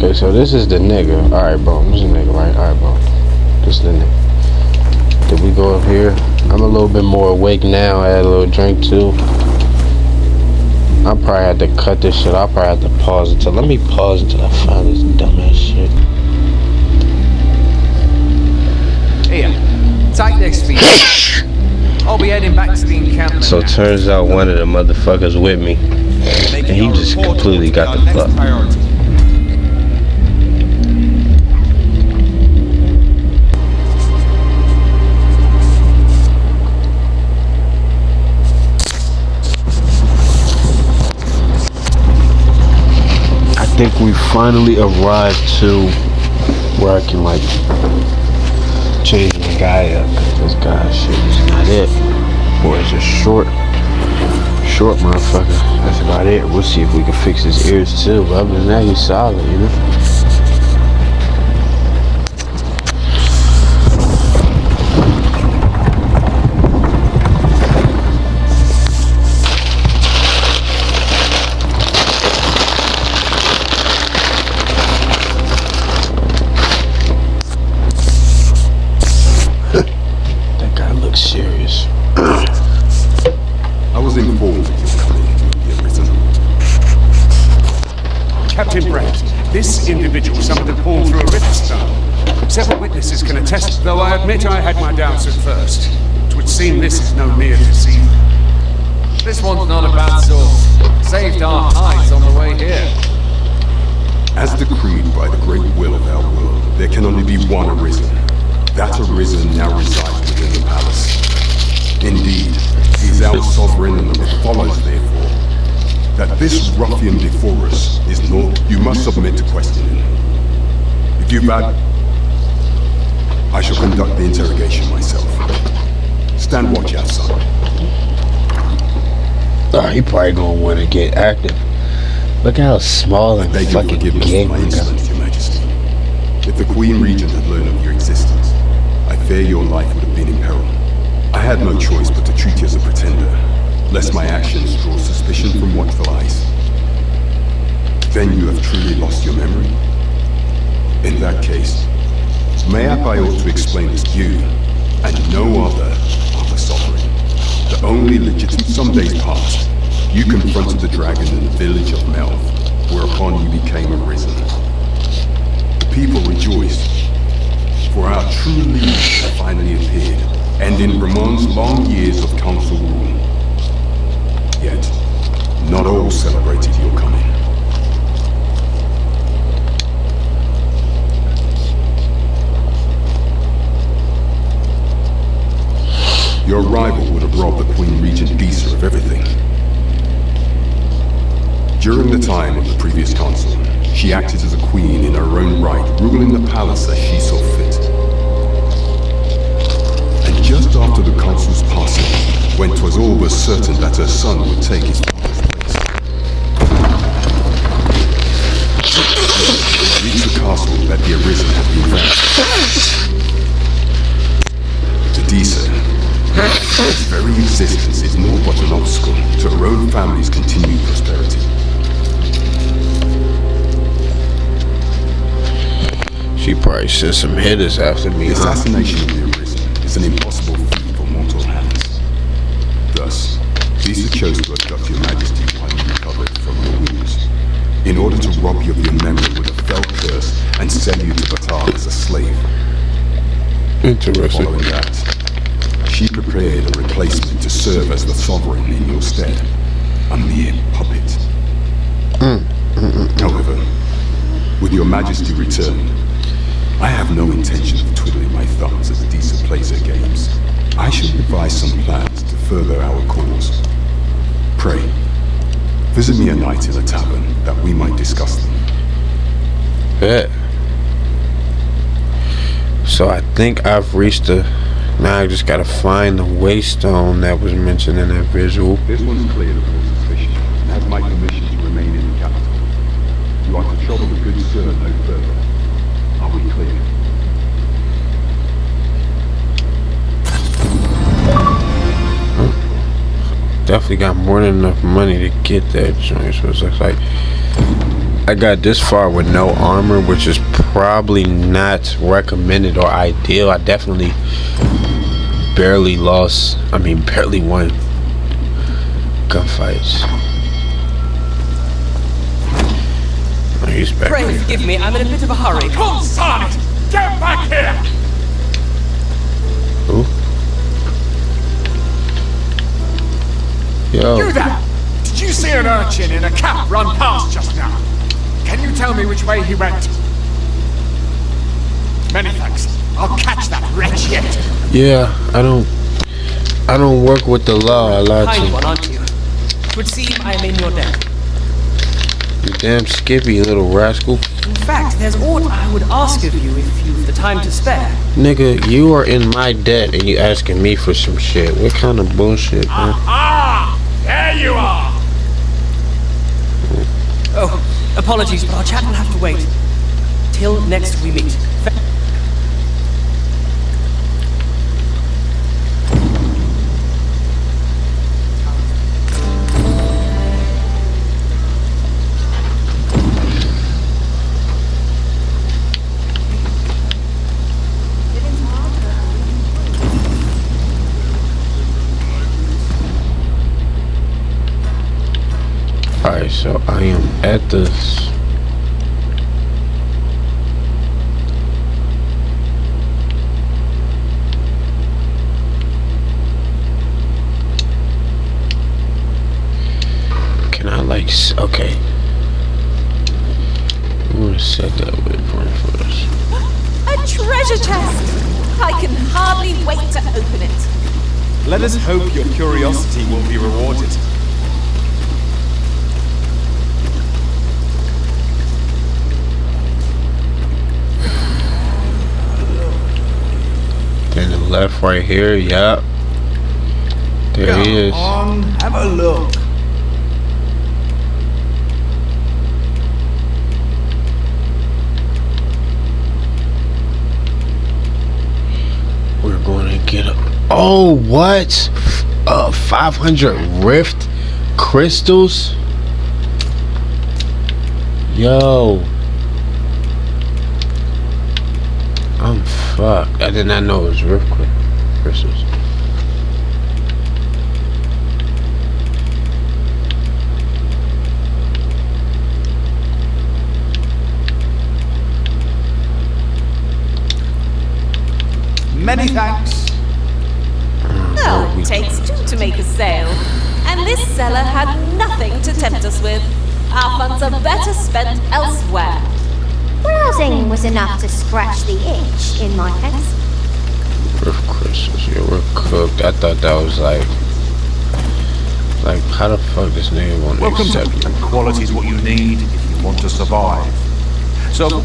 Okay, so this is the nigga. Alright, bro. This is the nigga, right? Alright, bro. This is the nigga. Did we go up here? I'm a little bit more awake now. I had a little drink too. I probably had to cut this shit. I'll probably have to pause it. Let me pause until I find this dumbass shit. Here, take this for you. I'll be heading back to the encampment. So turns out one of the motherfuckers with me, and he just completely got the fuck. I think we finally arrived to where I can like change my guy up. This guy shit is not it. Or it's a short motherfucker. That's about it. We'll see if we can fix his ears too. But other than that, he's solid, you know. Serious. I was informed of your coming to the prison. Captain Brent, this individual summoned a pawn through a rift stone. Several witnesses can attest, though I admit I had my doubts at first. It would seem this is no mere deceiver. This one's not a bad sort. Saved our hides on the way here. As decreed by the great will of our world, there can only be one Arisen. That Arisen now resides within the palace. Indeed, he is our sovereign, and it follows, therefore, that this ruffian before us is naught you must submit to questioning. If you bad, I shall conduct the interrogation myself. Stand watch outside. Oh, he probably gonna want to get active. Look how small and fucking gay my insolence, Your Majesty. If the Queen Regent had learned of your existence, I fear your life would have been in peril. I had no choice but to treat you as a pretender, lest my actions draw suspicion from watchful eyes. Then you have truly lost your memory? In that case, mayhap I ought to explain this to you, and no other of the sovereign. The only legitimate. Some days past, you confronted the dragon in the village of Melv, whereupon you became Arisen. The people rejoiced, for our true leader had finally appeared, ending Ramon's long years of council rule. Yet, not all celebrated your coming. Your rival would have robbed the Queen Regent Disa of everything. During the time of the previous council, she acted as a queen in her own right, ruling the palace as she saw fit. And just after the council's passing, when 'twas all but certain that her son would take his father's place, it reached the castle that the Arisen had been found. To Disa, its very existence is more but an obstacle to her own family's continued prosperity. She probably sent some hitters after me. The assassination of the Arisen is an impossible feat for mortal hands. Thus, Disa chose to abduct your Majesty while you recovered from your wounds, in order to rob you of your memory with a fell curse and sell you to Batar as a slave. Interesting. Following that, she prepared a replacement to serve as the sovereign in your stead, a mere puppet. However, with your Majesty returned, I have no intention of twiddling my thumbs as Disa plays her games. I shall devise some plans to further our cause. Pray, visit me a night in a tavern that we might discuss them. Yeah. So I think I've reached the... Now I just gotta find the waystone that was mentioned in that visual. This one's cleared of all suspicion and has my permission to remain in the capital. You are to trouble the good sir no further. Are we clear? Definitely got more than enough money to get that joint, so it looks like I got this far with no armor, which is probably not recommended or ideal. I definitely barely won gunfights. Oh, he's back. Pray forgive me, I'm in a bit of a hurry. Come, son! Get back here! Who? Yo. You there! Did you see an urchin in a cap run past just now? Can you tell me which way he went? Many thanks. I'll catch that wretch yet. Yeah, I don't work with the law. I lied Kind to one, aren't you? 'Twould seem I am in your debt. you. Damn skippy little rascal. In fact, there's aught I would ask of you if you've the time to spare. Nigga, you are in my debt and you asking me for some shit. What kind of bullshit, man? Ah! There you are! Oh, apologies, but our chat will have to wait. Till next we meet. Alright, so I am at this. Can I okay. I'm gonna set that waypoint for this. A treasure chest! I can hardly wait to open it. Let us hope your curiosity will be rewarded. Then the left right here, yep. There he is. Come on, have a look. We're going to get up. Oh, what? 500 rift crystals? Yo. I'm fucked. I did not know it was rift crystals. Many thanks. Oh, it takes two to make a sale. And this seller had nothing to tempt us with. Our funds are better spent elsewhere. Browsing was enough to scratch the itch in my case. Rift crystals, yeah, we're cooked. I thought that was like how the fuck this nigga want to accept you? Quality is what you need if you want to survive. So,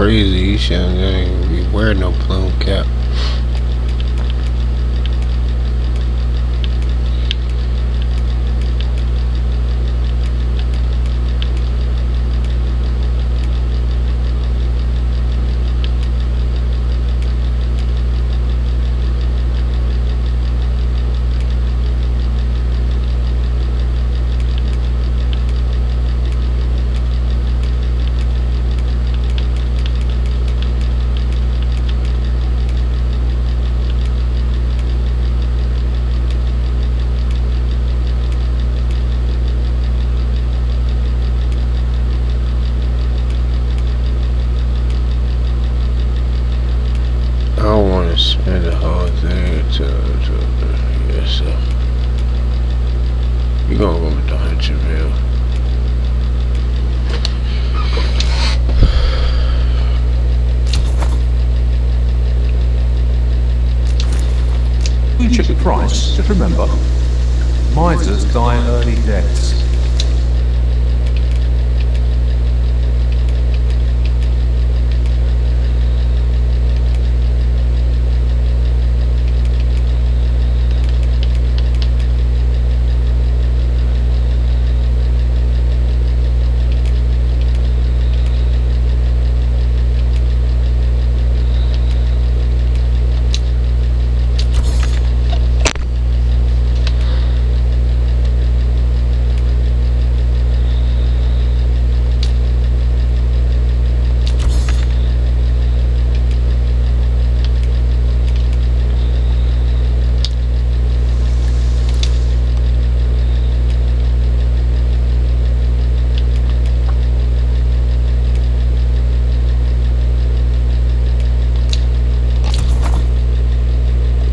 crazy. He shouldn't be wearing no plume cap. I don't want to spend the whole thing to yeah, so you gonna go with the 100 mil. You check the price, just remember, misers die early deaths.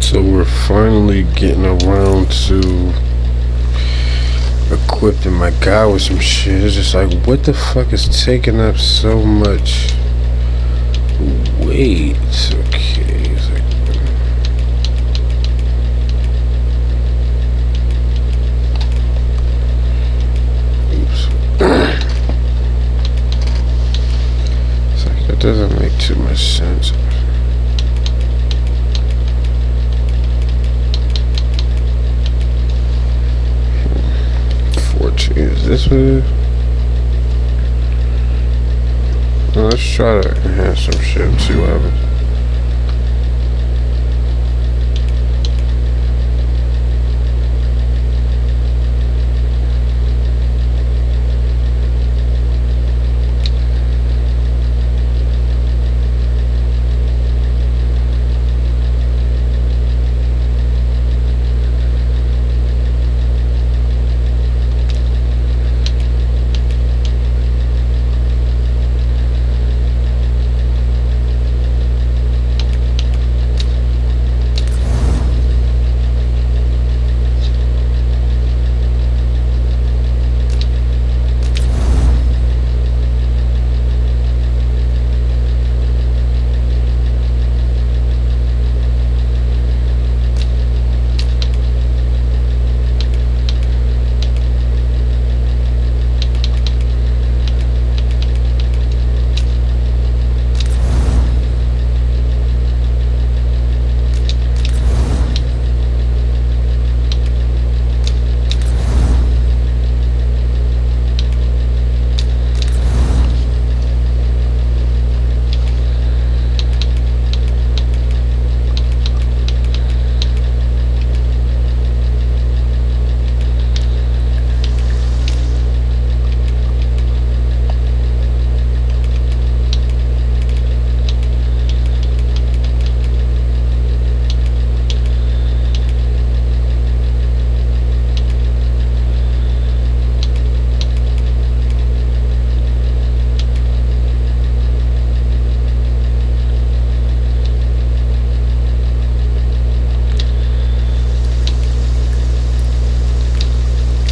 So we're finally getting around to equipping my guy with some shit. It's just like, what the fuck is taking up so much weight? Okay, it's like, oops. It's like, that doesn't make too much sense. Is this what it is? Well, let's try to enhance some shit and see what happens.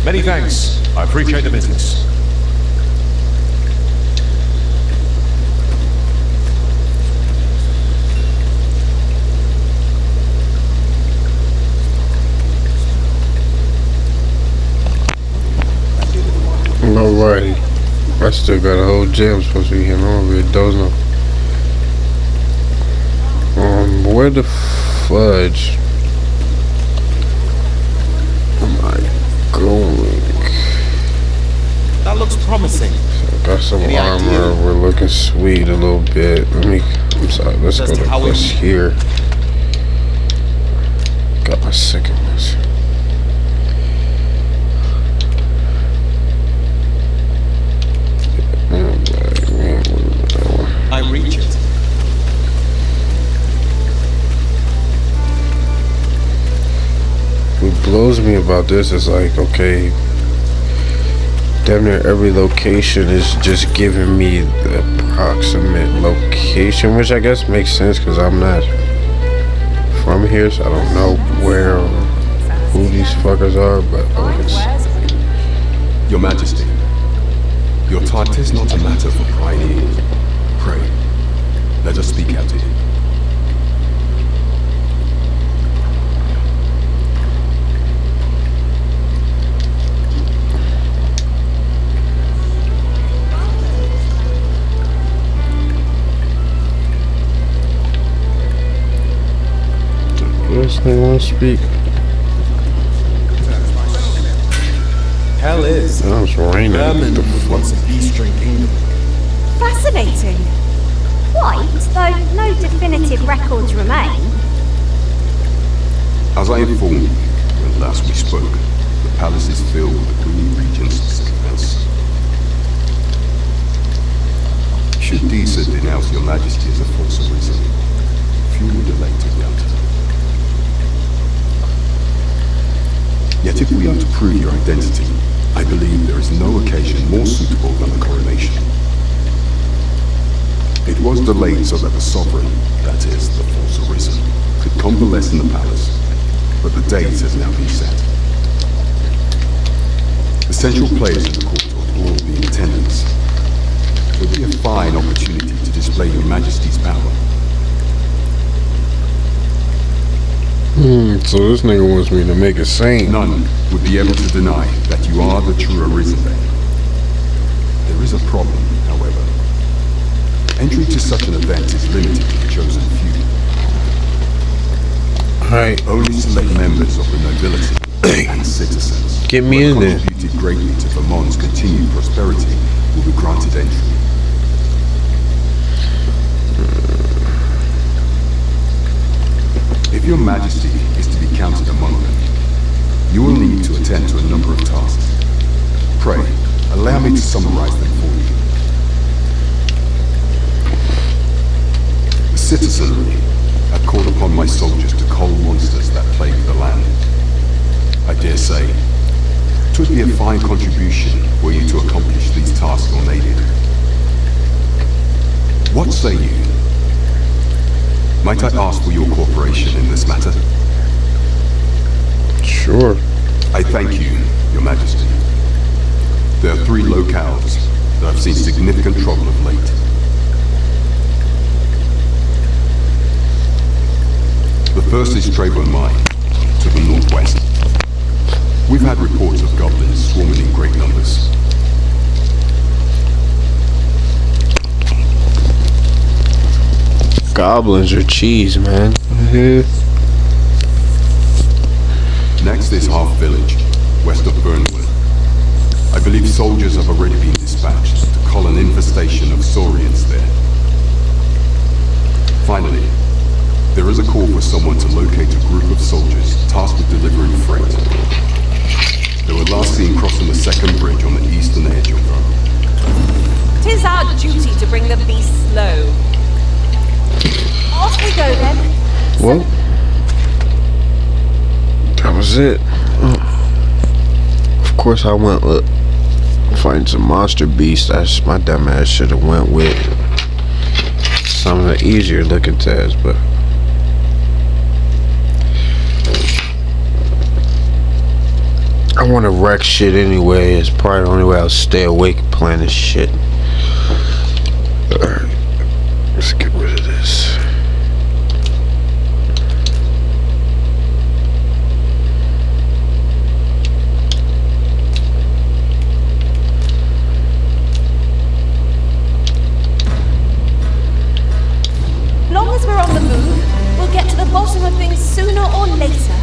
Many thanks. I appreciate the business. Alrighty. I still got a whole jam supposed to be here. I'm over here dozing off. where the fudge am I going? That looks promising. So got some Any armor. idea? We're looking sweet a little bit. I'm sorry. Let's go to this here. Got my second one. I reach it. What blows me about this is like, okay, damn near every location is just giving me the approximate location, which I guess makes sense because I'm not from here, so I don't know where or who these fuckers are, but Your Majesty, your type is not a matter for prying. Pray, let us speak out here. this thing want to speak. Hell is. Oh, it's raining. Berman was once a beast-string kingdom. Fascinating. Quite, though no definitive records remain. As I informed you when last we spoke, the palace is filled with the Queen Regent's defense. Should Disa denounce your Majesty as a false arisen, few would elect to doubt her. Yet if we are to prove your identity, I believe there is no occasion more suitable than the coronation. It was delayed so that the sovereign, that is, the false arisen, could convalesce in the palace, but the date has now been set. The central players in the court will all be in attendance. It will be a fine opportunity to display your Majesty's power. So this nigga wants me to make a scene. None would be able to deny that you are the true arisen. There is a problem, however. Entry to such an event is limited to the chosen few. Alright. Only select members of the nobility and citizens Get me who in there. have contributed greatly to Vermont's continued prosperity will be granted entry. If your Majesty is to be counted among them, you will need to attend to a number of tasks. Pray, allow me to summarize them for you. The citizenry have called upon my soldiers to cull monsters that plague the land. I dare say, 'twould be a fine contribution were you to accomplish these tasks unaided. What say you? Might I ask for your cooperation in this matter? Sure. I thank you, Your Majesty. There are 3 locales that I've seen significant trouble of late. The first is Trayvon Mine, to the northwest. We've had reports of goblins swarming in great numbers. Goblins are cheese, man. Next is Half Village, west of Burnwood. I believe soldiers have already been dispatched to cull an infestation of saurians there. Finally, there is a call for someone to locate a group of soldiers tasked with delivering freight. They were last seen crossing the second bridge on the eastern edge of Rome. 'Tis our duty to bring the beasts low. Off we go then. Well, that was it. Of course I went with find some monster beasts. That's my dumb ass should have went with some of the easier looking tasks, but I want to wreck shit anyway. It's probably the only way I'll stay awake playing this shit. Alright, let's get rid of this. Long as we're on the move, we'll get to to the bottom of things sooner or later.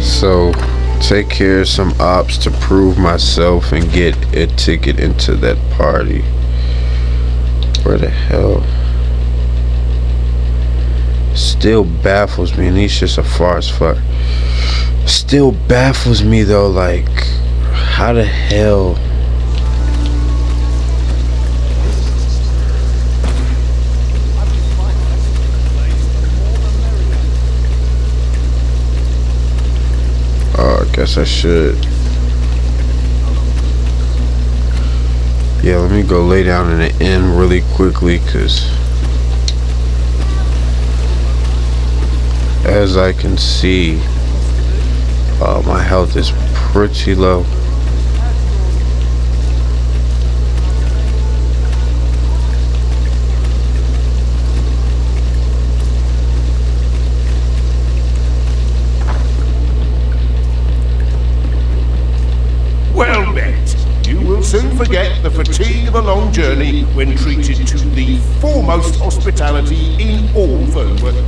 So, take care of some ops to prove myself and get a ticket into that party. Where the hell? Still baffles me, and he's just a farce fuck. Still baffles me though, like, how the hell? Oh, I guess I should. Yeah, let me go lay down in the inn really quickly, cause as I can see, my health is pretty low. Well met. You will soon forget the fatigue of a long journey when treated to the foremost hospitality in all Fernwood.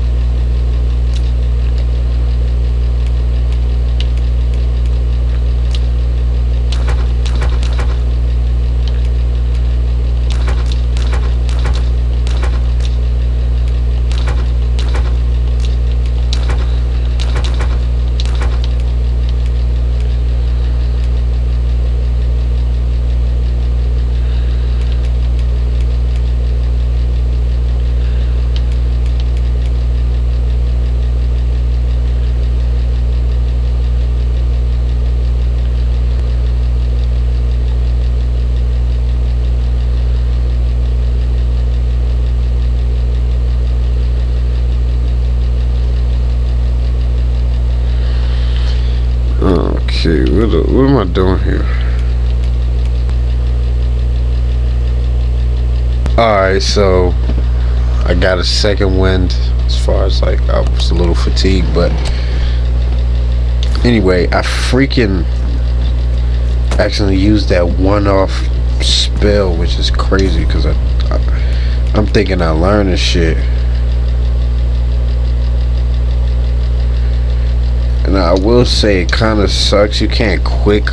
Okay, what am I doing here? Alright, so I got a second wind as far as like I was a little fatigued, but anyway, I freaking actually used that one-off spell, which is crazy because I'm thinking I learned this shit. And I will say it kind of sucks. You can't quick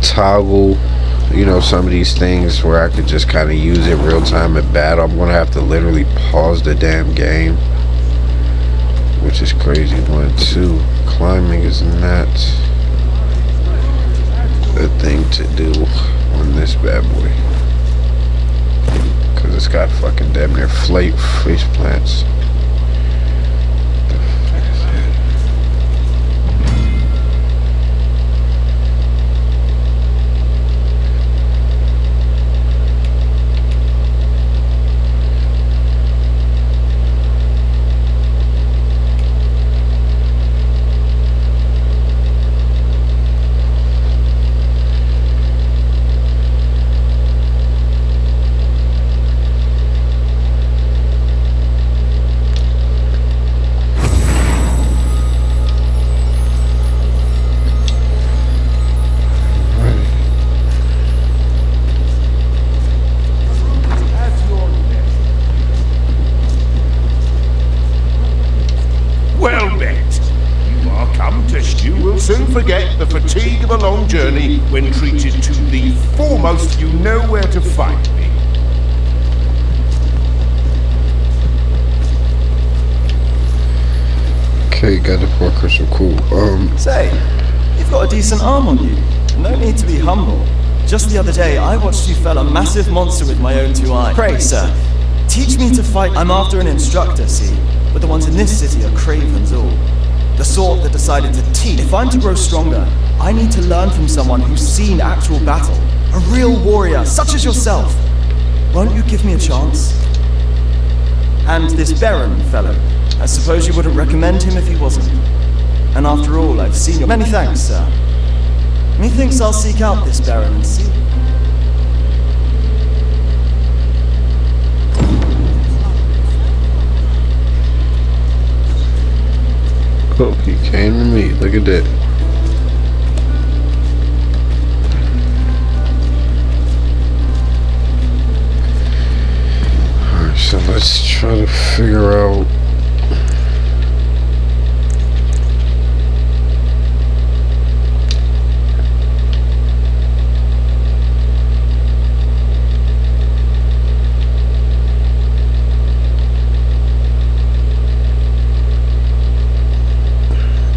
toggle, you know, some of these things where I could just kind of use it real time at battle. I'm gonna have to literally pause the damn game, which is crazy. 1, 2, climbing is not the thing to do on this bad boy because it's got fucking damn near face plants. Soon forget the fatigue of a long journey when treated to the foremost. You know where to find me. Okay, got the poor crystal, cool. Say, you've got a decent arm on you. No need to be humble. Just the other day, I watched you fell a massive monster with my own 2 eyes. Pray, sir, teach me to fight. I'm after an instructor, see? But the ones in this city are cravens all. The sort that decided to teach. If I'm to grow stronger, I need to learn from someone who's seen actual battle. A real warrior, such as yourself. Won't you give me a chance? And this Baron fellow, I suppose you wouldn't recommend him if he wasn't. And after all, I've seen you. Many thanks, sir. Methinks I'll seek out this Baron and see. Oh, he came to me. Look at that. So let's try to figure out.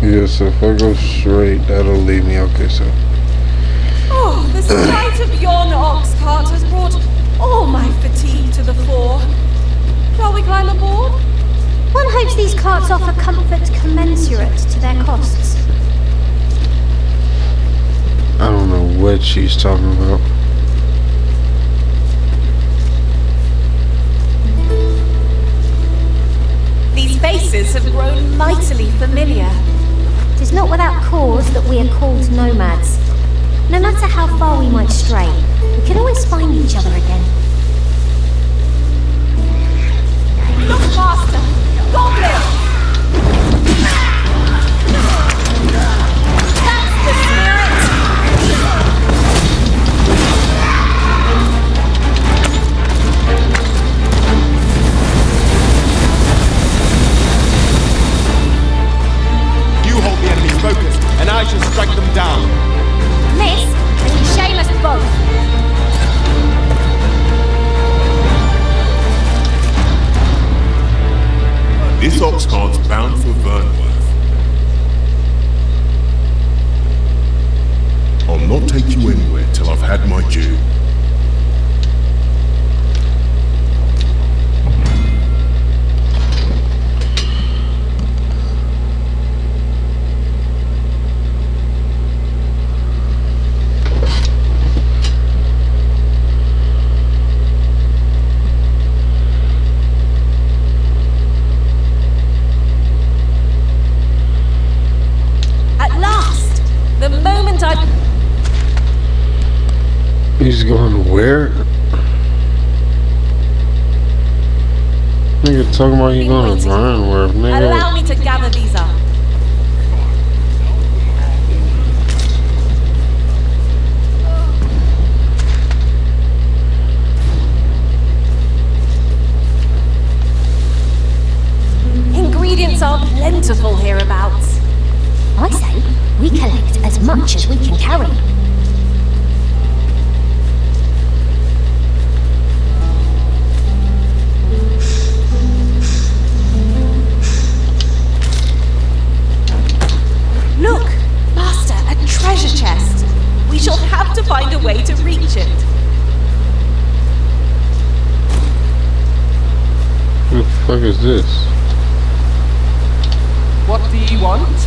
Yeah, so if I go straight, that'll lead me. Okay, so. Oh, the sight of yon ox cart has brought all my fatigue to the fore. Shall we climb aboard? One hopes these carts offer comfort commensurate to their costs. I don't know what she's talking about. These faces have grown mightily familiar. It is not without cause that we are called nomads. No matter how far we might stray, we can always find each other again. Look, Master! Goblin! That's the spirit! You hold the enemy focused, and I shall strike them down. Miss, and you shame us both. This ox cart's bound for Vernworth. I'll not take you anywhere till I've had my due. He's going where? Nigga talking about he going to Vernworth, nigga. Allow me to gather these up. Ingredients are plentiful hereabouts. I say, we collect as much as we can carry. Look, Master, a treasure chest. We shall have to find a way to reach it. What the fuck is this? What do you want?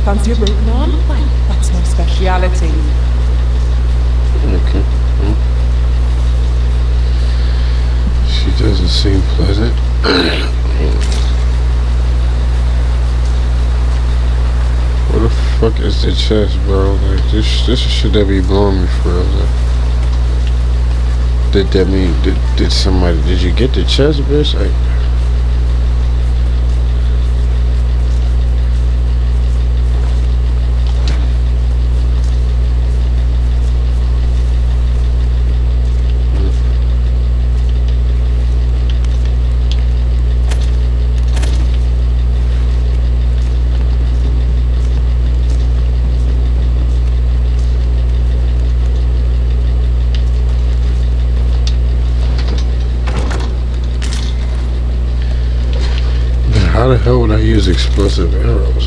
Fancy a broken arm? Why, that's my speciality. Okay. She doesn't seem pleasant. What the fuck is the chest, bro? Like this shit that be blowing me for real. Like, did that mean did somebody? Did you get the chest, bitch? Like, how the hell would I use explosive arrows?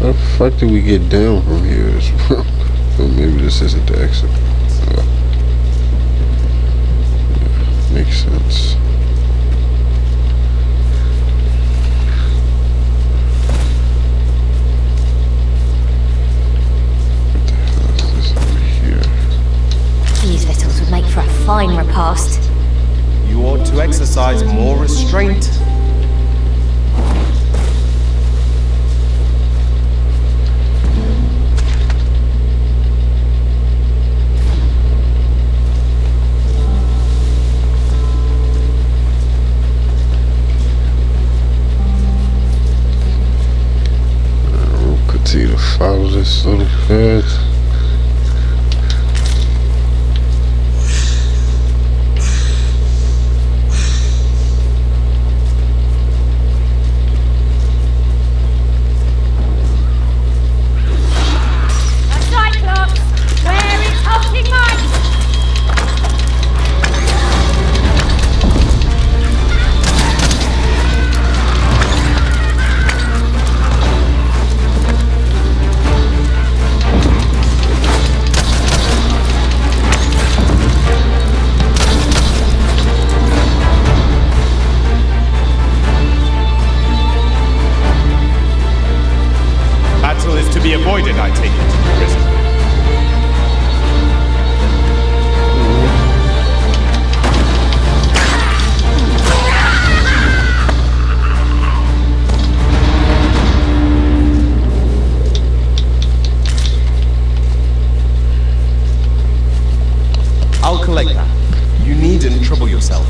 How the fuck did we get down from here? Well, maybe this isn't the exit. Yeah, makes sense. What the hell is this over here? These victuals would make for a fine repast. You ought to exercise more restraint. Continue to follow this little path. Avoided, I take it, prison. I'll collect that. You needn't trouble yourself.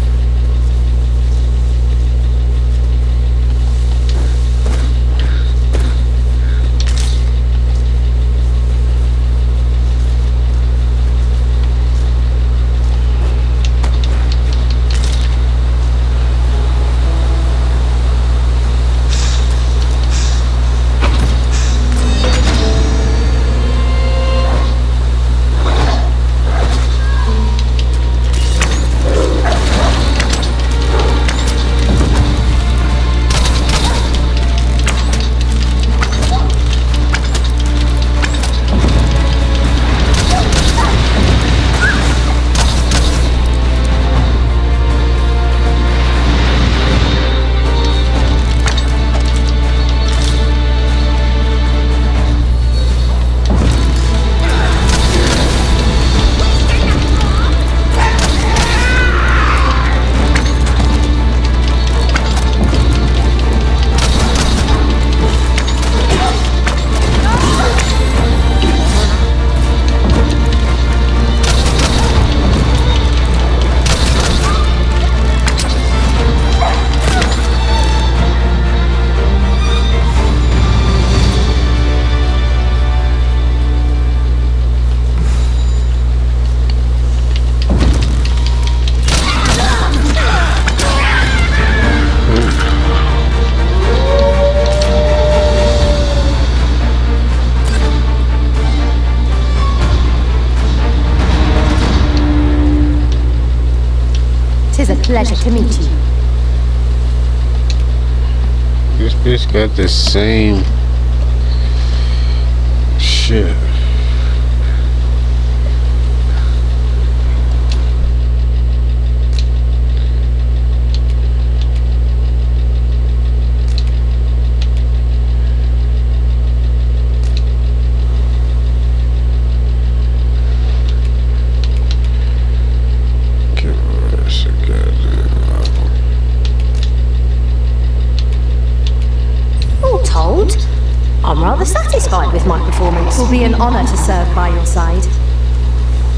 Pleasure to meet you. This bitch got the same shit. I'm rather satisfied with my performance. It will be an honor to serve by your side.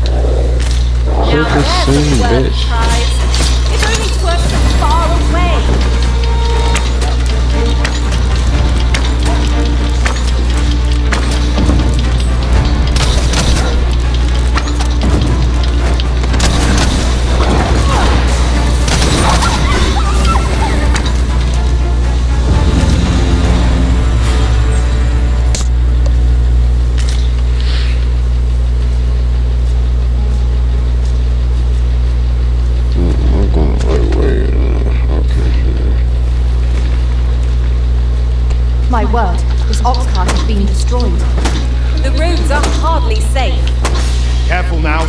Now there's a word prize. If only it weren't so far away. this ox cart has been destroyed. The roads are hardly safe. Careful now.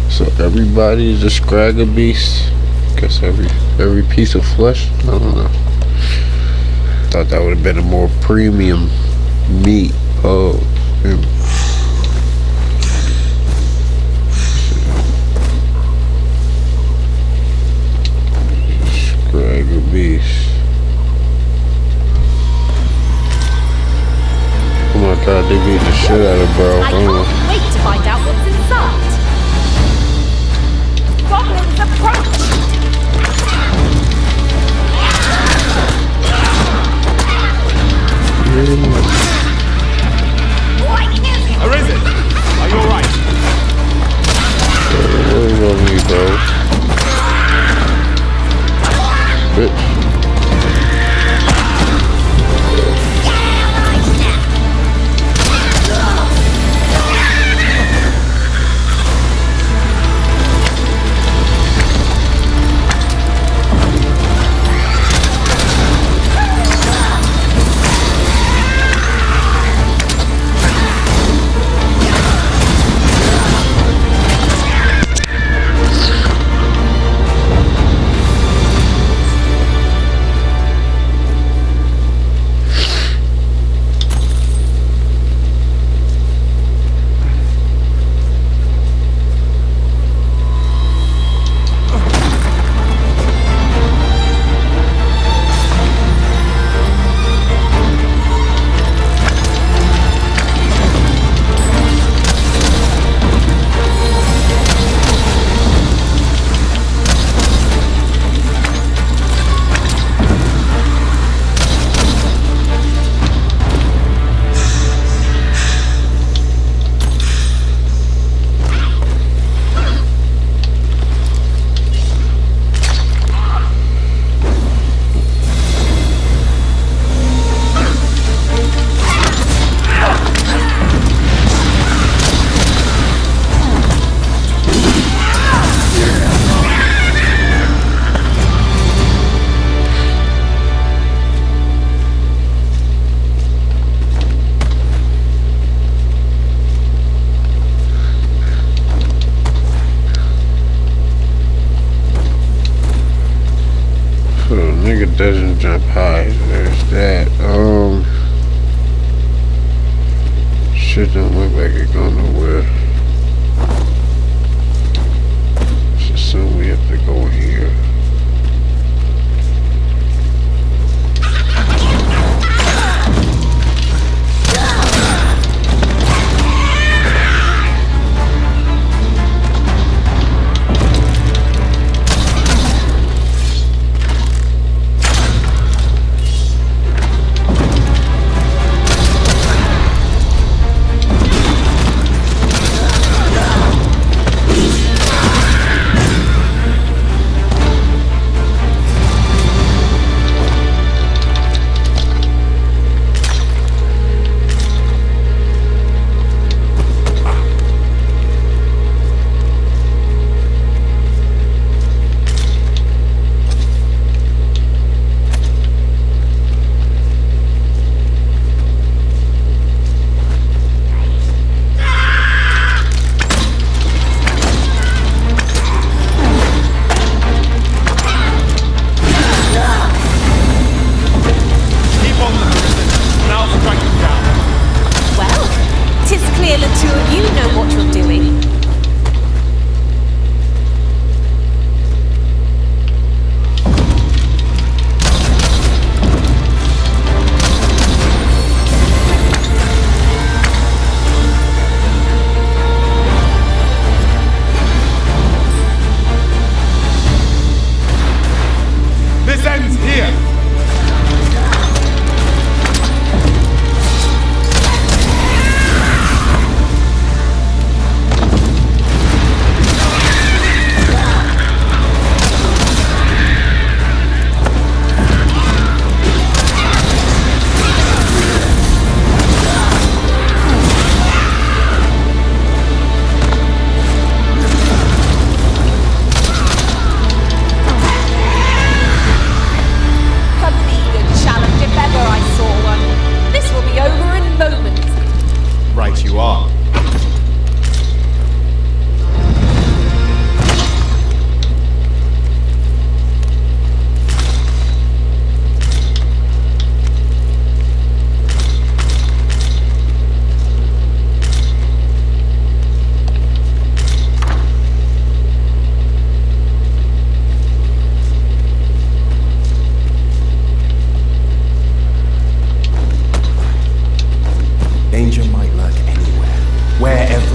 So everybody's a scragger beast. Guess every piece of flesh. I don't know. Thought that would have been a more premium meat. Oh, scragger beast. Oh my god, they beat the shit out of bro. I can't wait to find out what's inside. Goblins approach! Where is it? Are you alright? Where is on me, bro? Bitch. Nigga doesn't jump high. There's that. Shit don't look like it going nowhere. Let's assume we have to go here.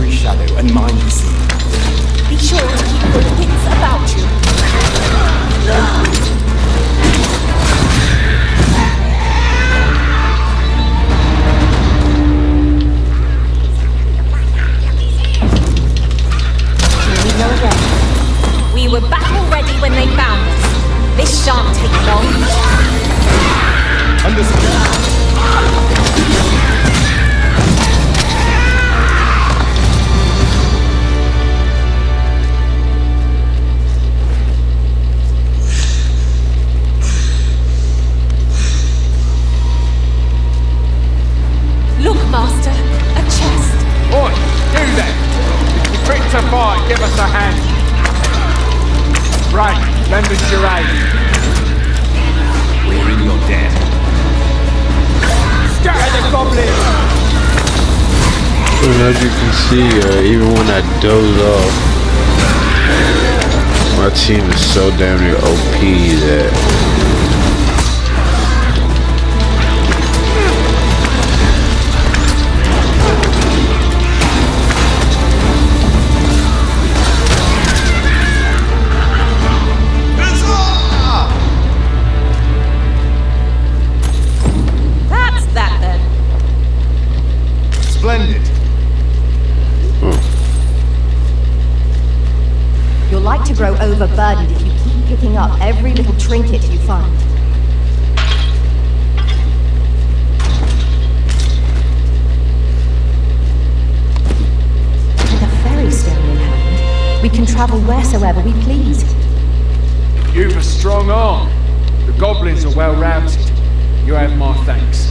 every shadow and mind the scene. Be sure to keep your wits about you. We were battle ready when they found us. This shan't take long. Understood. Look, Master, a chest. Oi, you then! If you're fit to fight, give us a hand. Right, lend us your aid. We're in your debt. Scatter the goblins! And as you can see, even when I doze off, my team is so damn near OP that That's that then. Splendid. You'll like to grow overburdened if you keep picking up every little trinket you find. With a fairy stone in hand, we can travel wheresoever we please. You've a strong arm. The goblins are well routed. You have my thanks.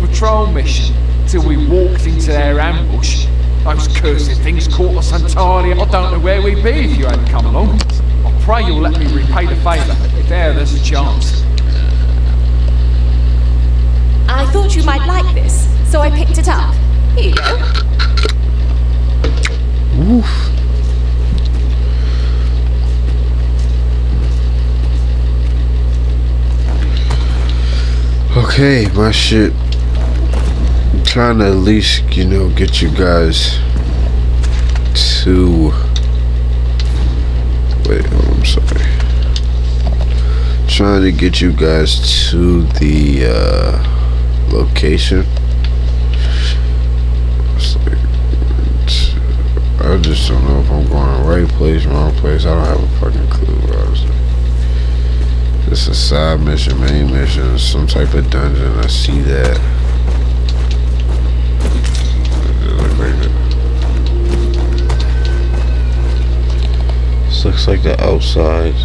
Patrol mission till we walked into their ambush. Those cursed things caught us entirely. I don't know where we'd be if you hadn't come along. I pray you'll let me repay the favour if there's a chance. I thought you might like this, so I picked it up. Here you go. Oof. Okay, my shit. I'm trying to at least, get you guys to... Wait, I'm sorry. Trying to get you guys to the location. I just don't know if I'm going right place, wrong place. I don't have a fucking clue, honestly. It's a side mission, main mission, some type of dungeon. I see that. This looks like the outside.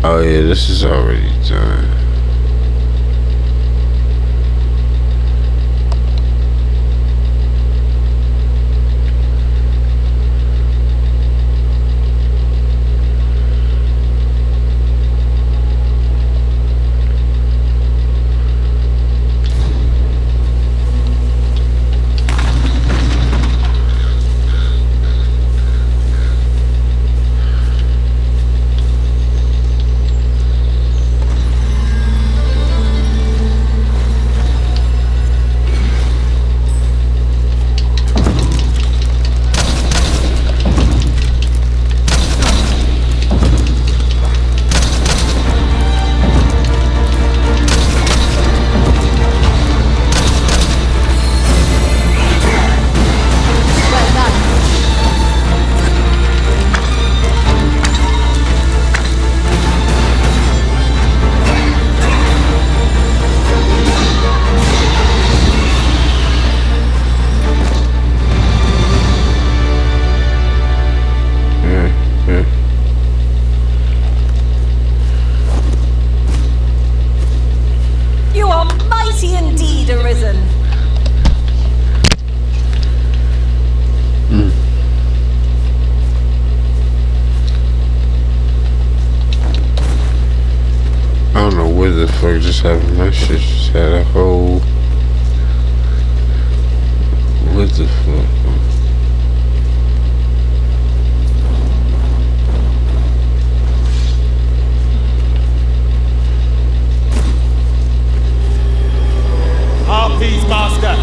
Oh yeah, this is already done. be indeed arisen. I don't know what the fuck just happened. That shit just had a whole... What the fuck? Harpies, master!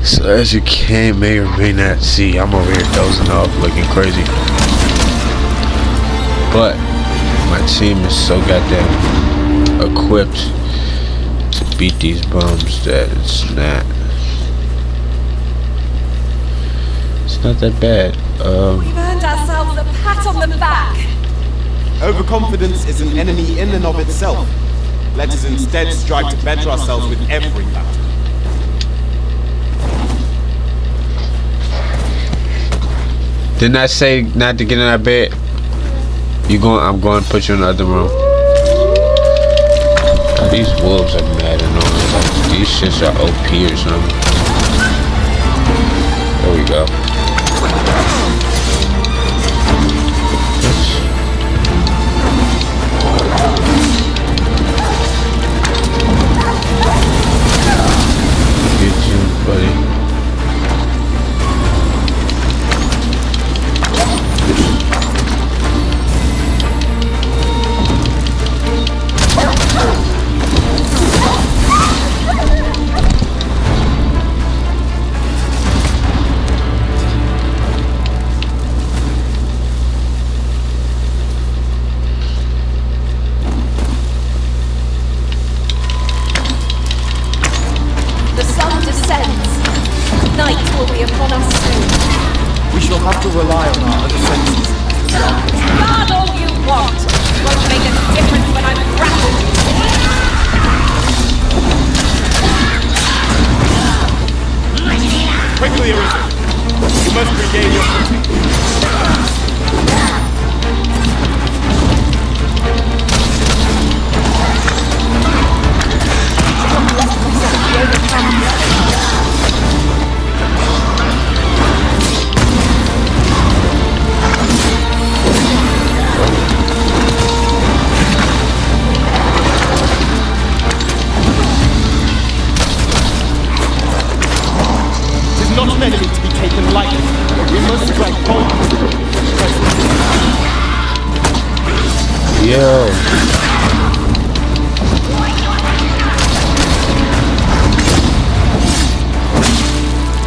So as you may or may not see, I'm over here dozing off looking crazy. But my team is so goddamn equipped to beat these bums that it's not that bad. We've earned ourselves a pat on the back. Overconfidence is an enemy in and of itself. Let us instead strive to better ourselves with every battle. Didn't I say not to get in that bed? I'm going to put you in the other room. These wolves are mad and all. Like, these shits are OP or something. There we go. Get you, buddy.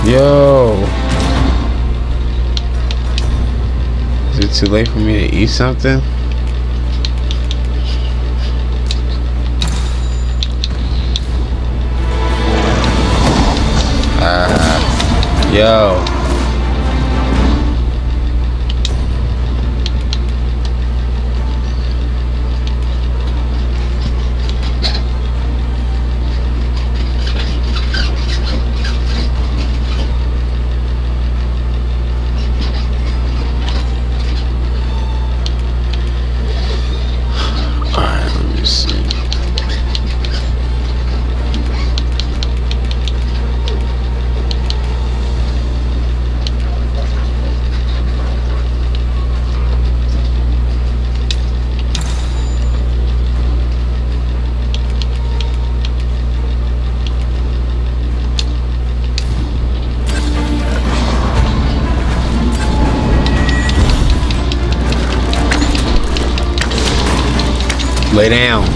Yo, is it too late for me to eat something? Yo. Lay down.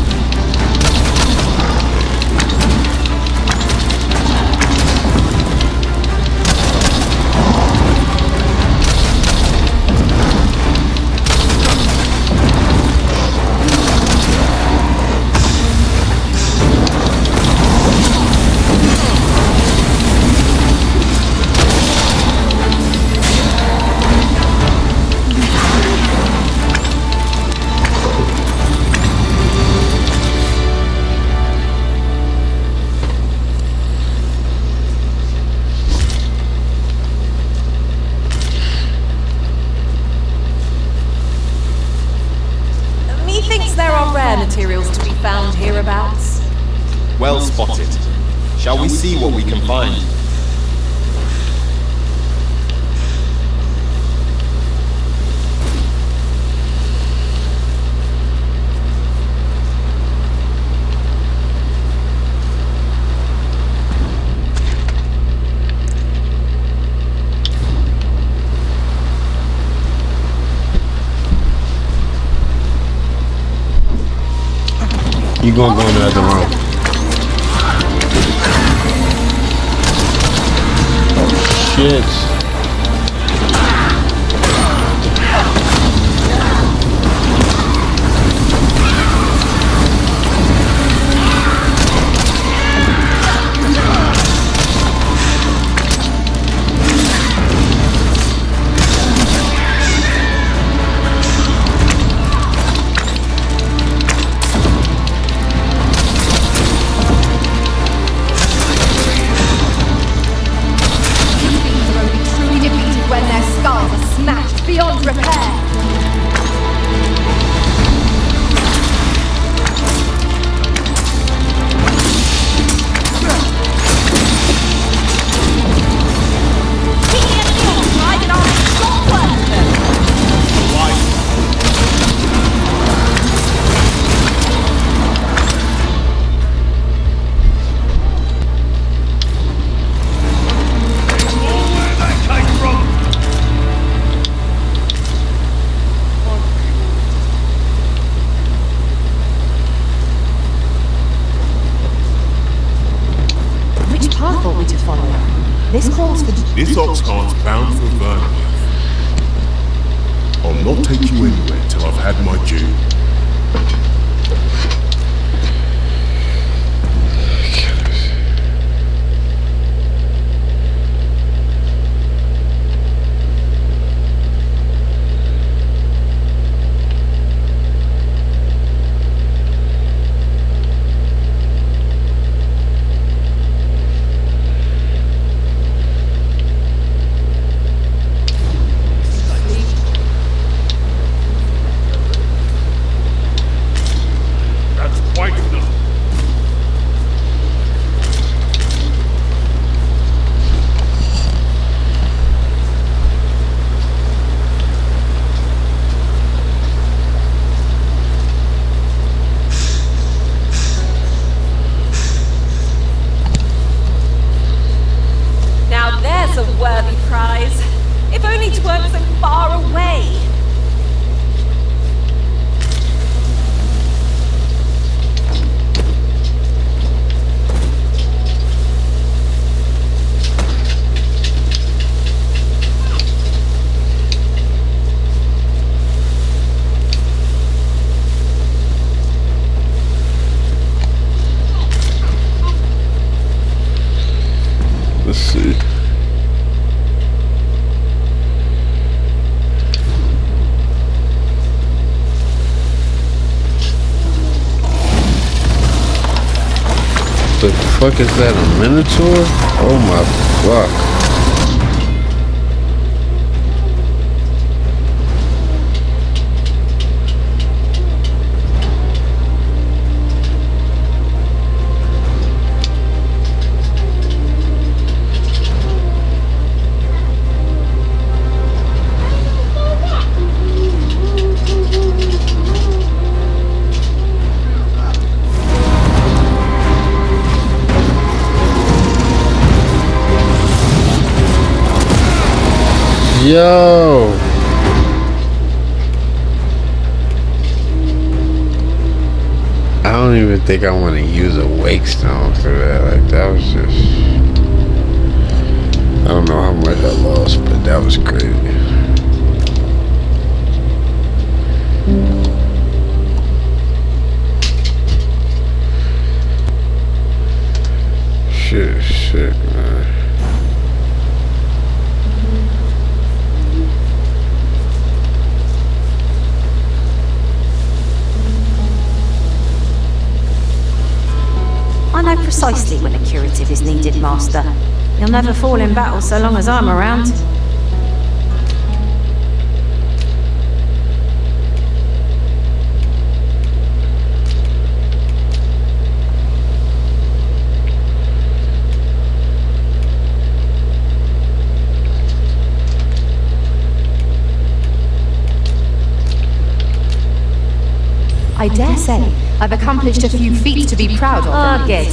Materials to be found hereabouts. Well spotted. Shall we see what we can find? You gonna go in the other room. Oh shit. Beyond repair. This ox cart's bound for Vernon. I'll not take you anywhere till I've had my due. The fuck is that, a minotaur? Oh my fuck. Yo! don't even think I want to use a wake stone for that. Like, that was just... I don't know how much I lost, but that was crazy. Shit, man. I know precisely when a curative is needed, Master. You'll never fall in battle so long as I'm around. I dare say I've accomplished a few feats to be proud of. Oh, good.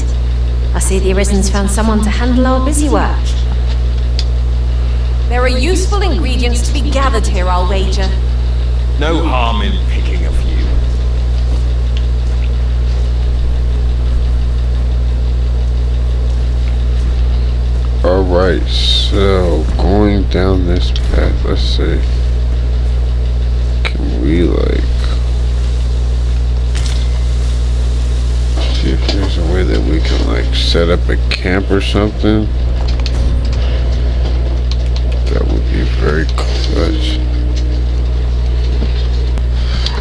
I see the Arisen's found someone to handle our busy work. There are useful ingredients to be gathered here, I'll wager. No harm in picking a few. Alright, so going down this path, let's see. Can we like... see if there's a way that we can like set up a camp or something. That would be very clutch.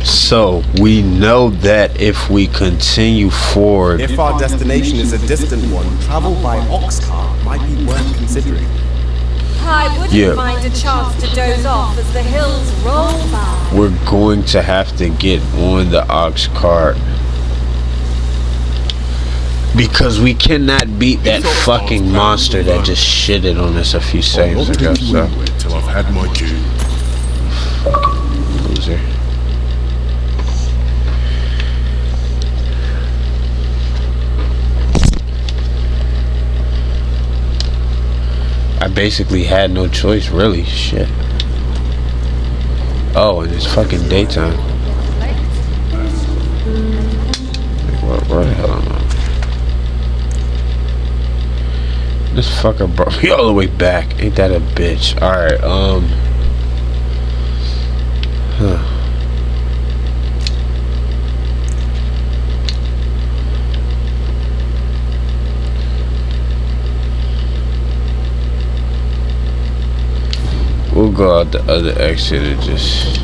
So we know that if we continue forward, If our destination is a distant one, travel by ox cart might be worth considering. I wouldn't mind a chance to doze off as the hills roll by. we're going to have to get on the ox cart. Because we cannot beat that fucking monster that just shitted on us a few seconds ago, so. Till I've had my cue. Fucking loser. I basically had no choice, really. Shit. Oh, and it's fucking daytime. Where the hell am I? This fucker brought me all the way back. Ain't that a bitch? Alright, we'll go out the other exit and just...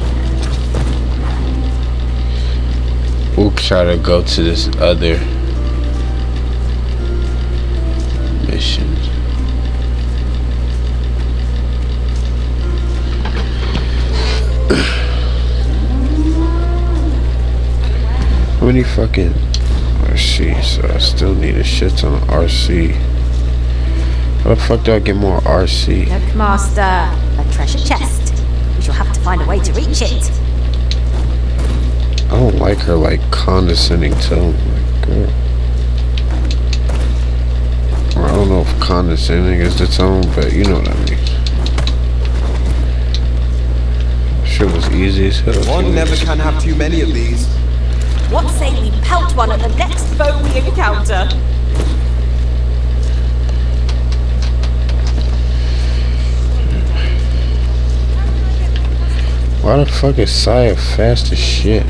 we'll try to go to this other mission. How many fucking RC? So I still need a shit ton of RC. How the fuck do I get more RC? Look, Master, a treasure chest. We shall have to find a way to reach it. I don't like her like condescending tone. Like, girl. Or I don't know if condescending is the tone, but you know what I mean. Shit was easy as hell. One never can have too many of these. What say we pelt one at the next foe we encounter? Why the fuck is Saya fast as shit?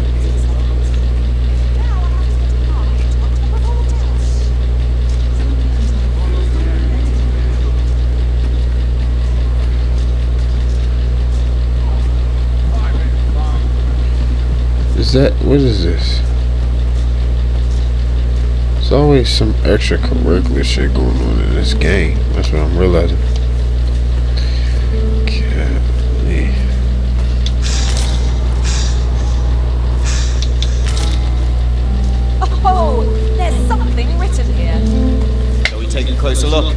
Is that, what is this? There's always some extracurricular shit going on in this game. That's what I'm realizing. Golly. Oh, there's something written here. Shall we take a closer look?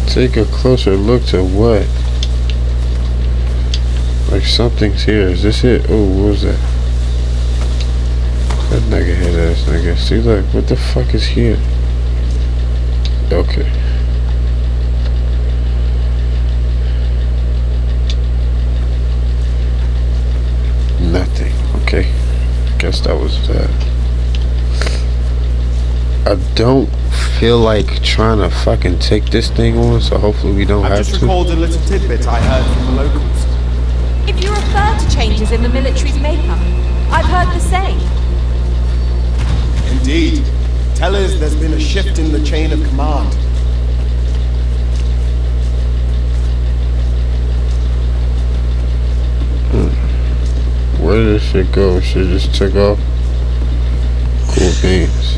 Take a closer look to what? Like something's here. Is this it? Oh, what was that? That nigga head ass nigga. See, look, what the fuck is here? Okay. Nothing. Okay. Guess that was that. I don't feel like trying to fucking take this thing on, so hopefully we don't I've have just to. recalled a little tidbit I heard from the locals. If you refer to changes in the military's makeup, I've heard the same. Indeed. Tell us there's been a shift in the chain of command. Where did this shit go? Shit just took off. Cool beans.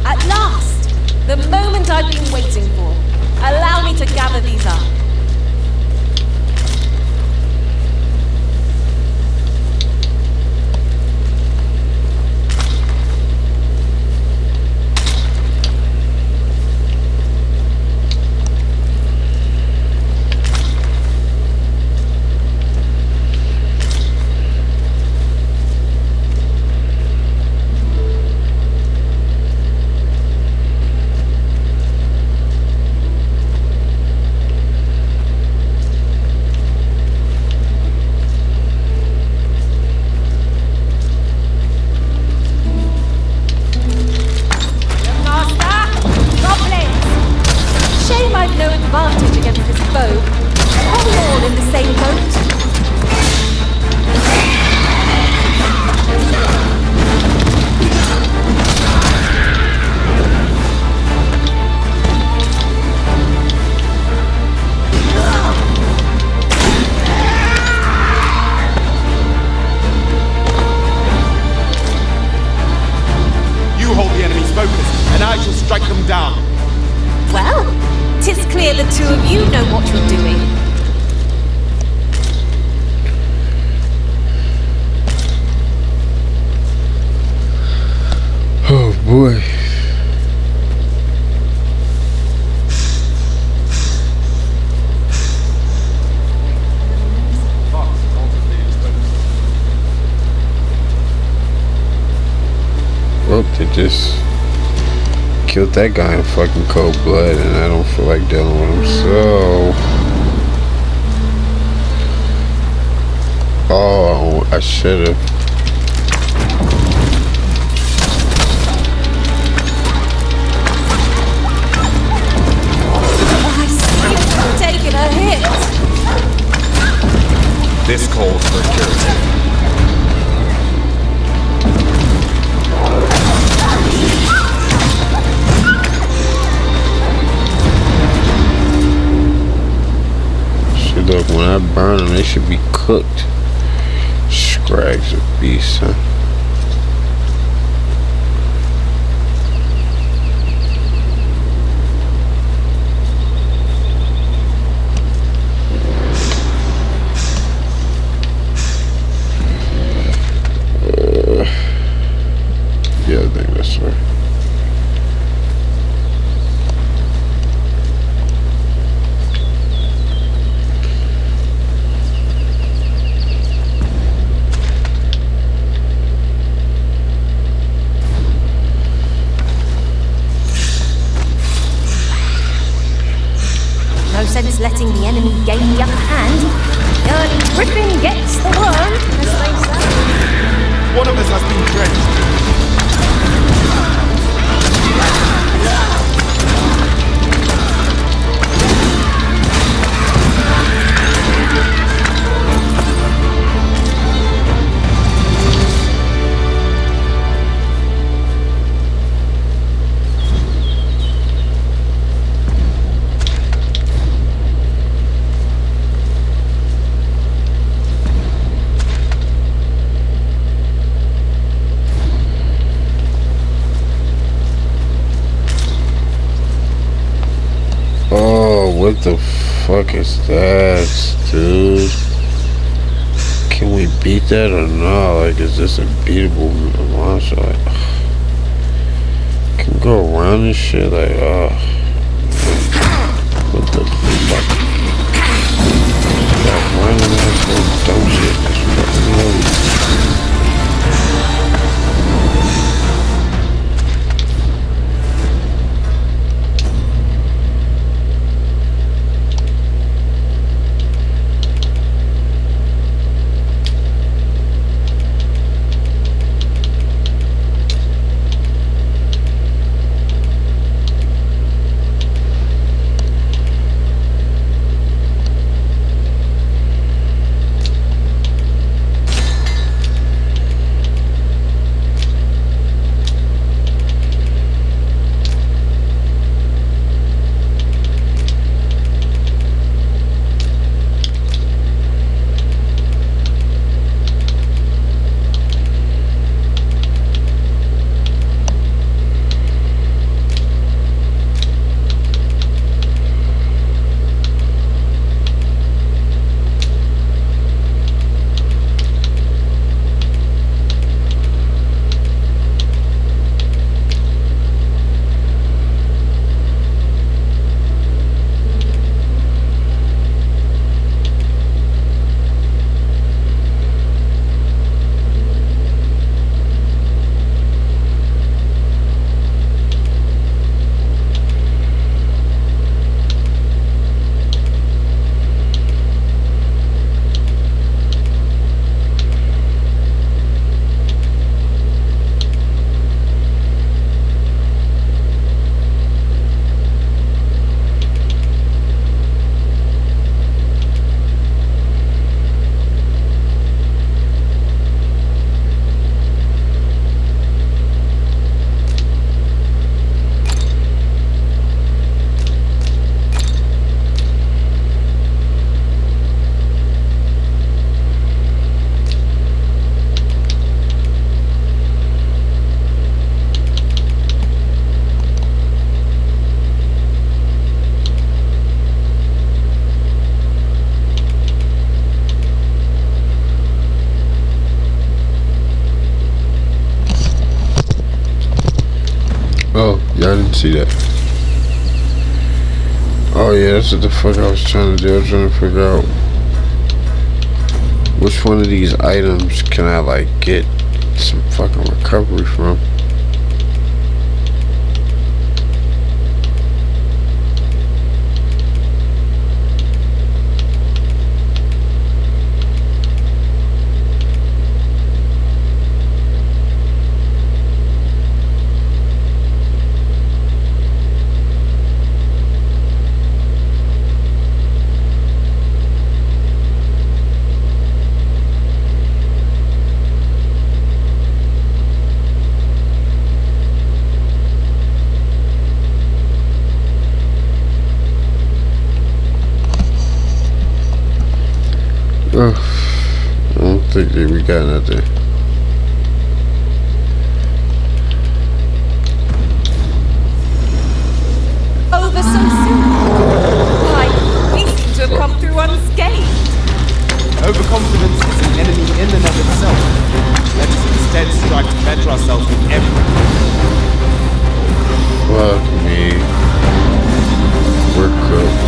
At last! The moment I've been waiting for. Allow me to gather these up. Boy. Well, they just killed that guy in fucking cold blood, and I don't feel like dealing with him, so... Oh, I should've. This calls for a curative. See, look, when I burn them, they should be cooked. Scrags of beast, huh? Yeah, I think that's right. No sense letting the enemy gain the upper hand. The early griffin gets the worm, as they say. One of us has been drenched. What the fuck is that, dude? Can we beat that or not? Like, is this a beatable monster? Like, can we go around this shit? Like, what the fuck? random ass little dumb shit. That's fucking hilarious. Oh, yeah, I didn't see that. Oh yeah, that's what the fuck I was trying to do. I was trying to figure out which one of these items can I like get some fucking recovery from. I don't think that we got nothing. Over so soon? Why, we seem to have come through unscathed. Overconfidence is an enemy in and of itself. Let us instead strive to better ourselves with everything. Fuck me. We're cooked.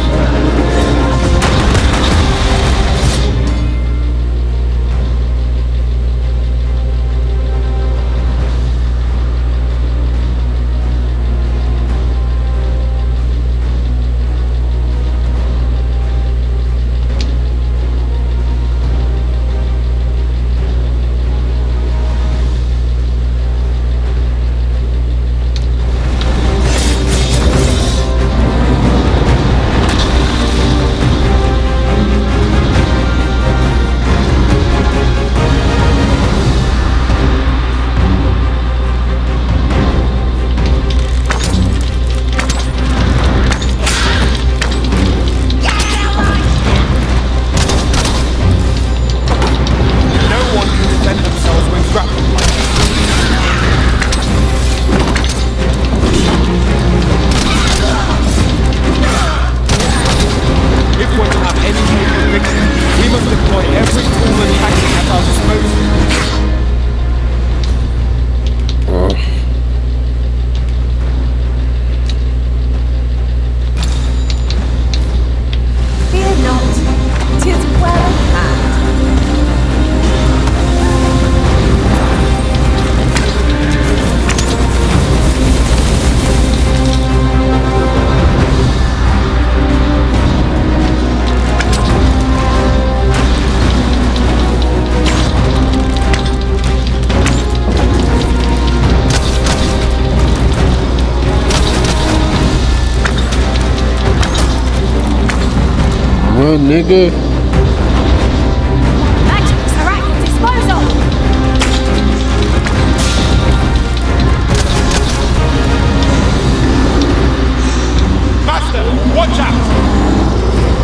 Run, nigga. Magic, Serac, disposal! Master, watch out!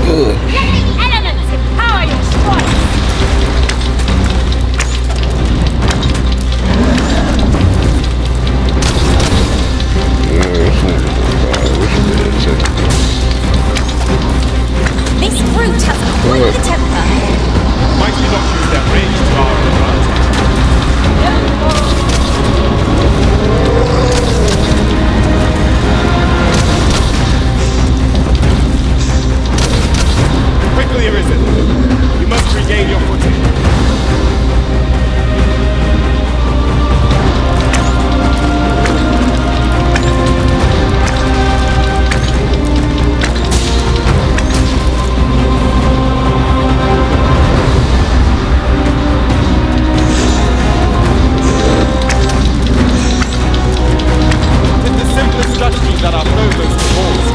Good. Let the elements empower your strikes! This brute has quite the temper. Might we not use their range to our advantage? Quickly, Arisen. You must regain your footing. That are foremost to balls.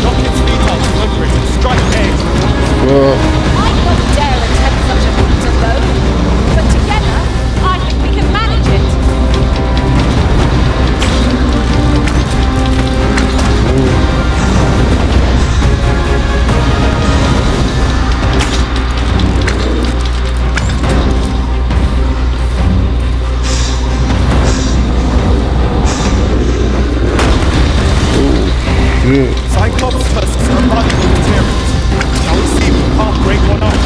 Knock its feet off, lumber it, and strike eggs. I don't dare attempt such a feat alone, but together, I think we can manage it. Cyclops tusks are valuable materials. Shall we see if we can't break one off?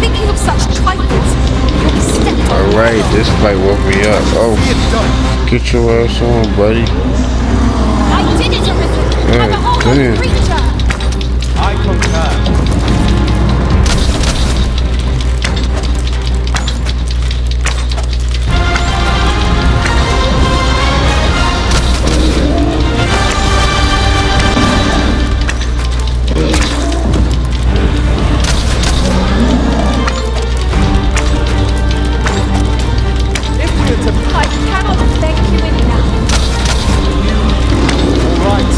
Thinking of such trifles, you'll be stepped on. Alright, this fight woke me up. Oh, get your ass on, buddy. I did it, Arisen! I'm a whole damn. creature! I concur. I cannot thank you enough. All right.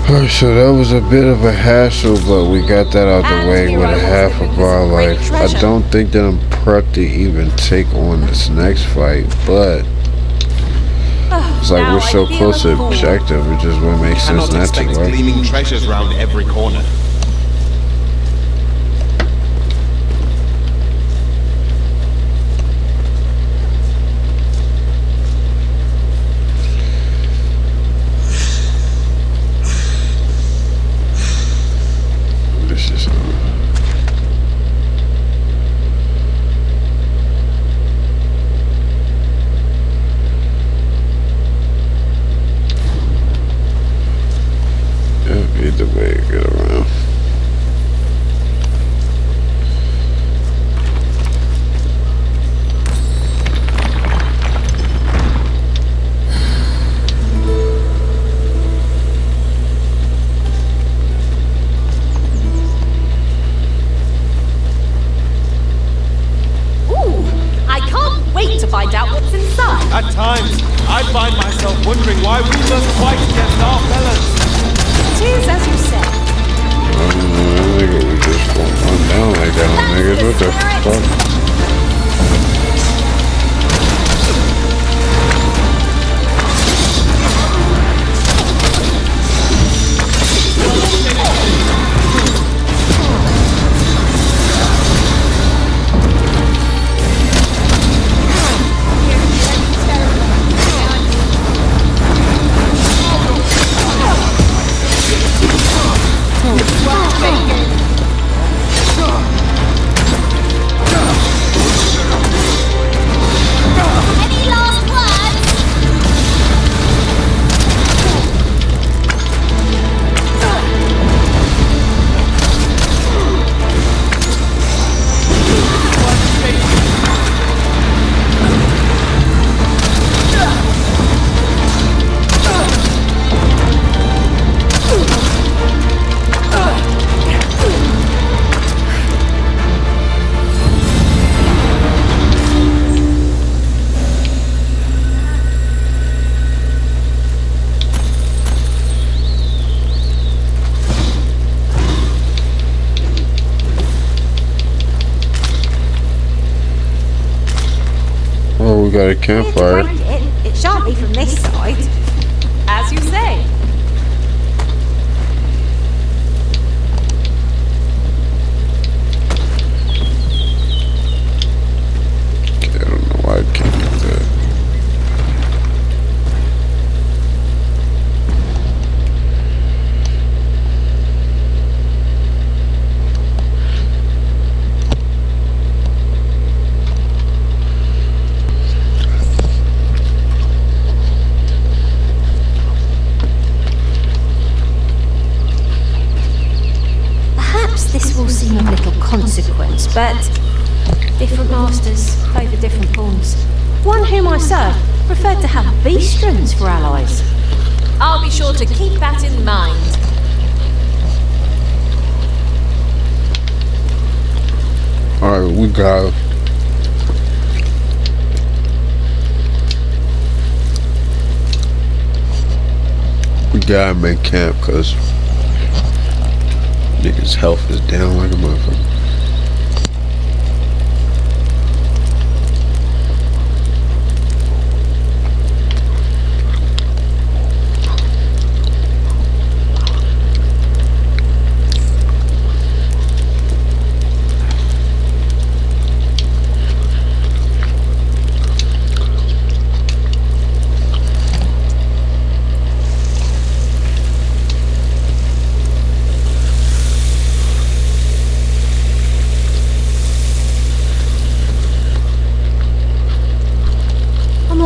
Alright, so that was a bit of a hassle, but we got that out the way with a half of our life. I don't think that I'm prepped to even take on this next fight, but it's like we're so close to objective, it just wouldn't make sense not to, right? Gleaming treasures round every corner. Either way, get around. Ooh, I can't wait to find out what's inside. At times, I find myself wondering why we must fight against our fellows. It is as you said. Nigga, we just gonna run down like that, niggas. What the fuck? Oh, we got a campfire. Break it. It shan't be from this side. As you say. Okay, I don't know why I can't do that. This will seem of little consequence, but different masters favour different pawns. One whom I served preferred to have beastrons for allies. I'll be sure to keep that in mind. Alright, we gotta make camp, cause niggas' health is down like a motherfucker.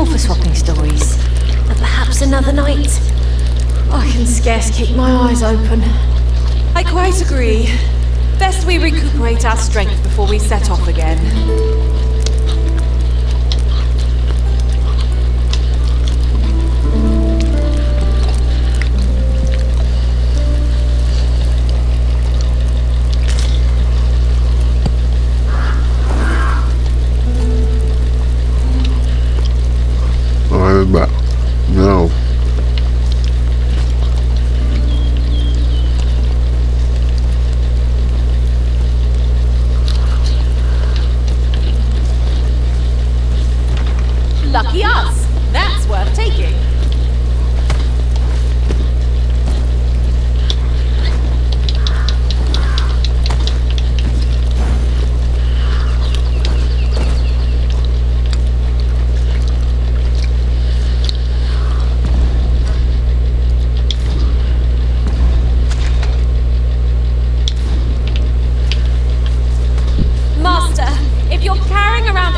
For swapping stories, but perhaps another night. I can scarce keep my eyes open. I quite agree. Best we recuperate our strength before we set off again. No. Lucky us. That's worth taking.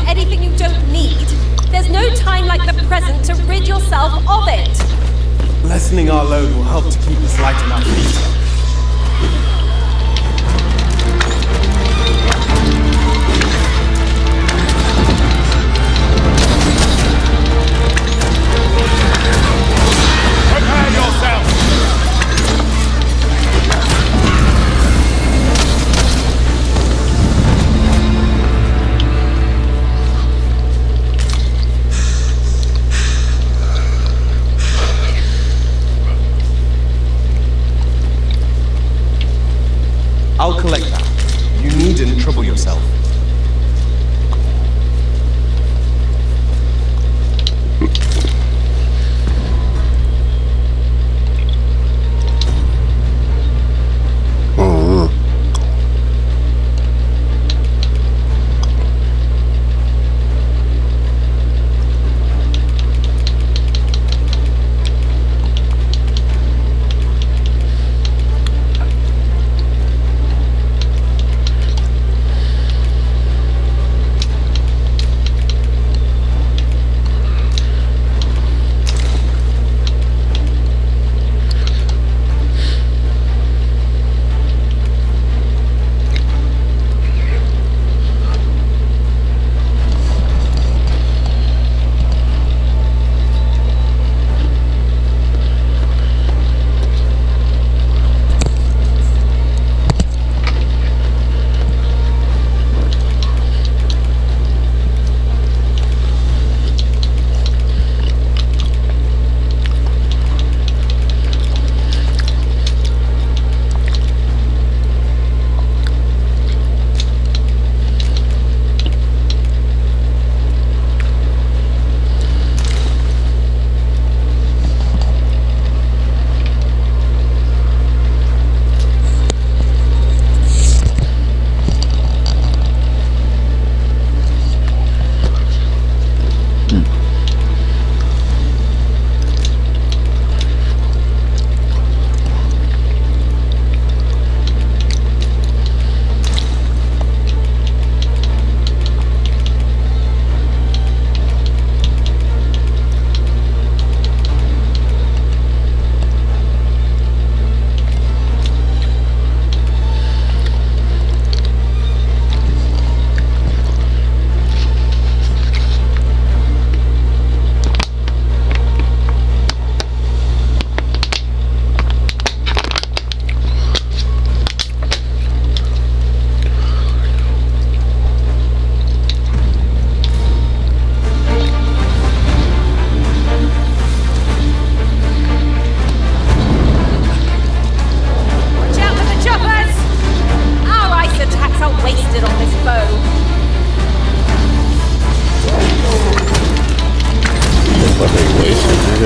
Anything you don't need, there's no time like the present to rid yourself of it. Lessening our load will help to keep us light on our feet.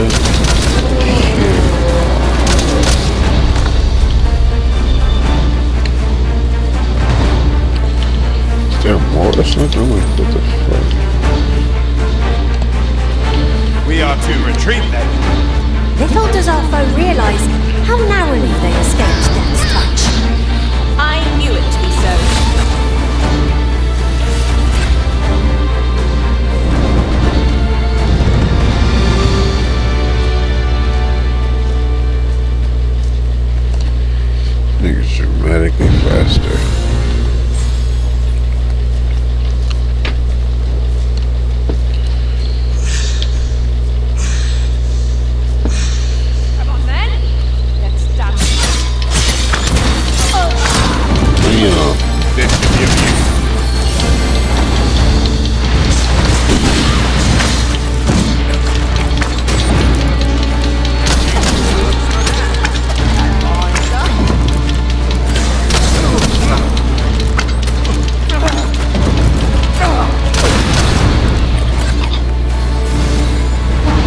shit. Is there more or something? I'm like, what the fuck? We are to retreat then. Little does our foe realise how narrowly they escaped death's touch. I knew it to be so. Niggas dramatically faster. Come on then. Let's dance. Damn. This should be of use.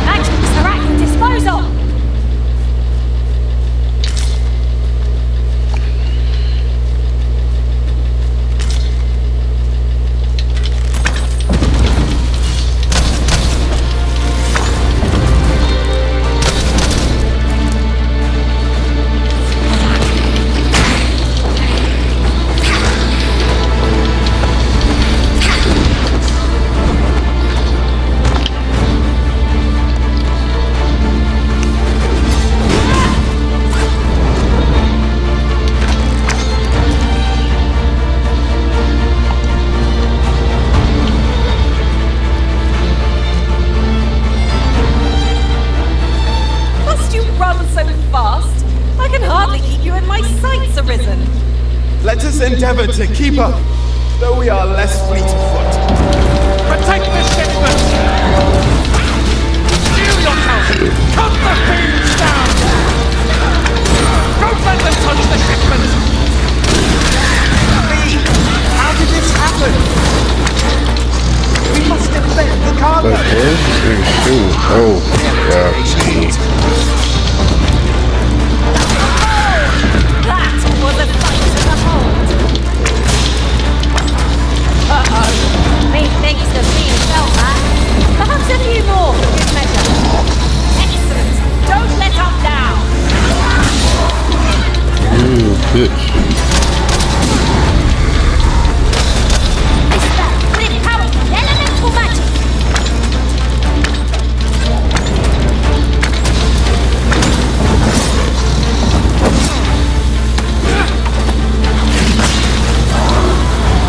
Actions are at your disposal. Must you run so fast? I can hardly keep you in my sights, Arisen. Let us endeavor to keep up, though we are less fleet of foot. Protect the shipment! Steal your help! Cut the fiends down! Don't let them touch the shipment! How did this happen? We must defend the cargo. Like, where's this nigga shooting? Oh, yeah, see. That was a fight to the hold. Uh-oh. Methinks the fiend felt that. Perhaps a few more for good measure. Excellent. Don't let up now. Bitch. It's that grid power elemental magic.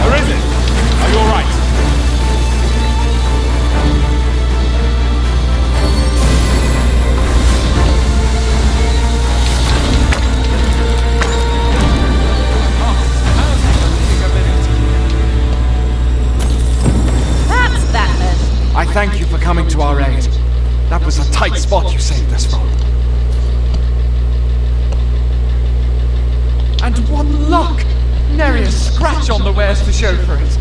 Arisen, are you alright? That's that then. I thank you for coming to our aid. That was a tight spot you saved us from. And one luck! Nary a scratch on the wares to show for it.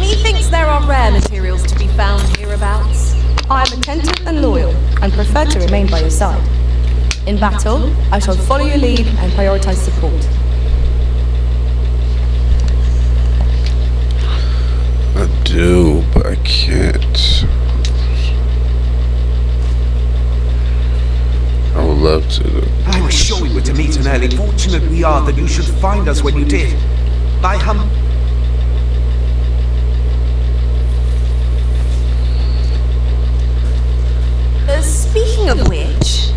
Methinks there are rare materials to be found hereabouts. I am attentive and loyal, and prefer to remain by your side. In battle, I shall follow your lead and prioritize support. I do, but I can't. I would love to. I was sure we were to meet an early. Fortunate we are that you should find us when you did. My Speaking of which,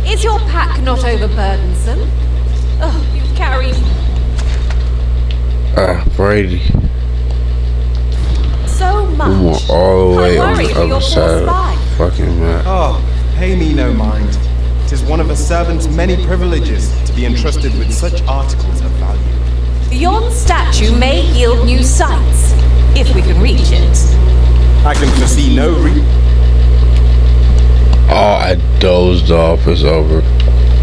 is your pack not overburdensome? Oh, you carry Brady. so We much. went all the way I on worry the for your other poor side of spine. the fucking map. Oh, pay me no mind. 'Tis one of a servant's many privileges to be entrusted with such articles of value. Yon statue may yield new sights, if we can reach it. I can foresee no Oh, I dozed off. It's over.